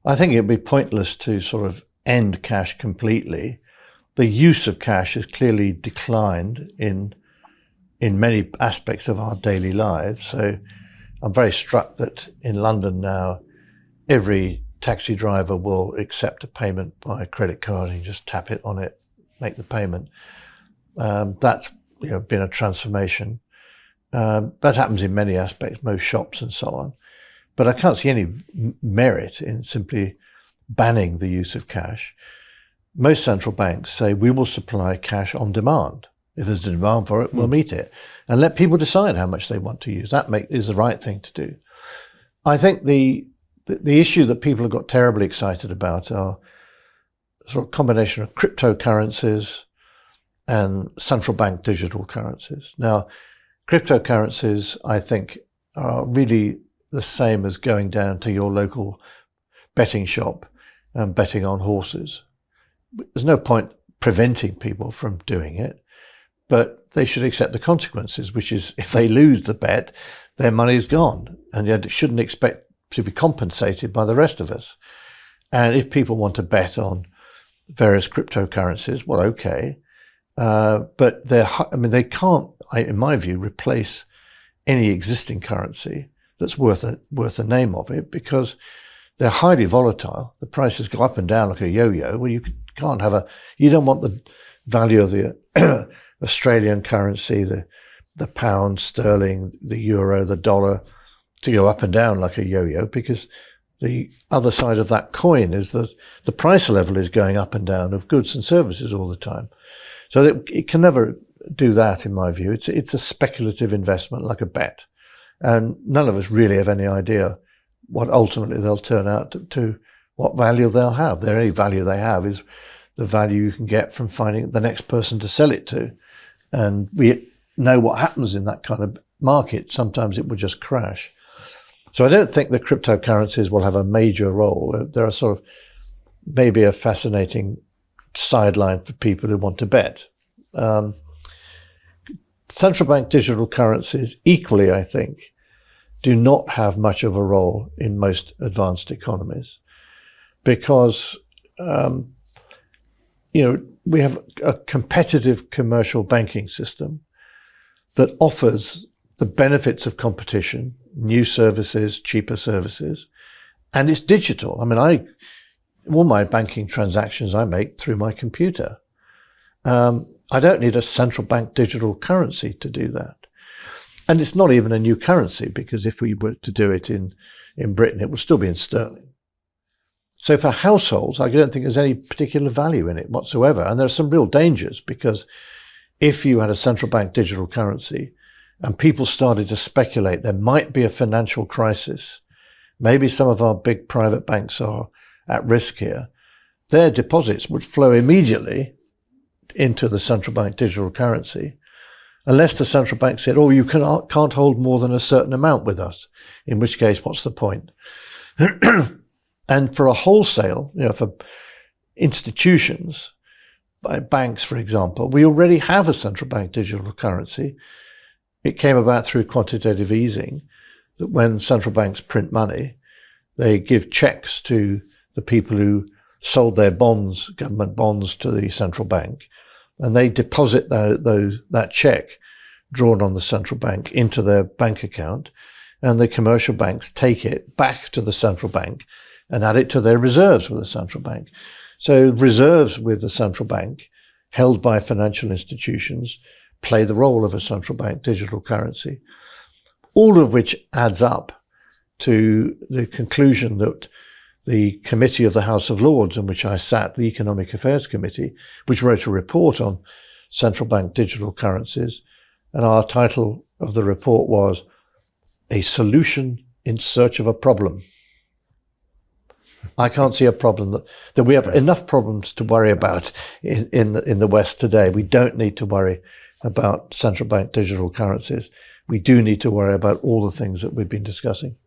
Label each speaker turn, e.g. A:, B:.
A: I think it'd be pointless to sort of end cash completely. The use of cash has clearly declined in many aspects of our daily lives. So I'm very struck that in London now, every taxi driver will accept a payment by a credit card and you just tap it on it, make the payment. That's been a transformation. That happens in many aspects, most shops and so on. But I can't see any merit in simply banning the use of cash. Most central banks say we will supply cash on demand. If there's a demand for it, we'll meet it. And let people decide how much they want to use. That is the right thing to do. I think the issue that people have got terribly excited about are sort of combination of cryptocurrencies and central bank digital currencies. Now, cryptocurrencies, I think, are really the same as going down to your local betting shop and betting on horses. There's no point preventing people from doing it, but they should accept the consequences, which is if they lose the bet, their money's gone, and yet it shouldn't expect to be compensated by the rest of us. And if people want to bet on various cryptocurrencies, well, okay, but they can't, in my view, replace any existing currency that's worth the name of it, because they're highly volatile. The prices go up and down like a yo-yo. Well, you don't want the value of the Australian currency, the pound sterling, the euro, the dollar to go up and down like a yo-yo, because the other side of that coin is that the price level is going up and down of goods and services all the time. So it can never do that, in my view. It's a speculative investment, like a bet. And none of us really have any idea what ultimately they'll turn out to what value they'll have. The only value they have is the value you can get from finding the next person to sell it to. And we know what happens in that kind of market. Sometimes it will just crash. So I don't think the cryptocurrencies will have a major role. They're a sort of maybe a fascinating sideline for people who want to bet. Central bank digital currencies equally, I think, do not have much of a role in most advanced economies, because we have a competitive commercial banking system that offers the benefits of competition, new services, cheaper services, and it's digital. I mean, all my banking transactions I make through my computer. I don't need a central bank digital currency to do that. And it's not even a new currency, because if we were to do it in Britain, it would still be in sterling. So for households, I don't think there's any particular value in it whatsoever. And there are some real dangers, because if you had a central bank digital currency and people started to speculate there might be a financial crisis, maybe some of our big private banks are at risk here, their deposits would flow immediately into the central bank digital currency, unless the central bank said, oh, you can't hold more than a certain amount with us, in which case, what's the point? And for a wholesale, for institutions, by banks, for example, we already have a central bank digital currency. It came about through quantitative easing, that when central banks print money, they give checks to the people who sold their bonds, government bonds, to the central bank, and they deposit that check drawn on the central bank into their bank account, and the commercial banks take it back to the central bank and add it to their reserves with the central bank. So reserves with the central bank, held by financial institutions, play the role of a central bank digital currency, all of which adds up to the conclusion that the committee of the House of Lords, in which I sat, the Economic Affairs Committee, which wrote a report on central bank digital currencies, and our title of the report was A Solution in Search of a Problem. I can't see a problem that we have enough problems to worry about in the West today. We don't need to worry about central bank digital currencies. We do need to worry about all the things that we've been discussing.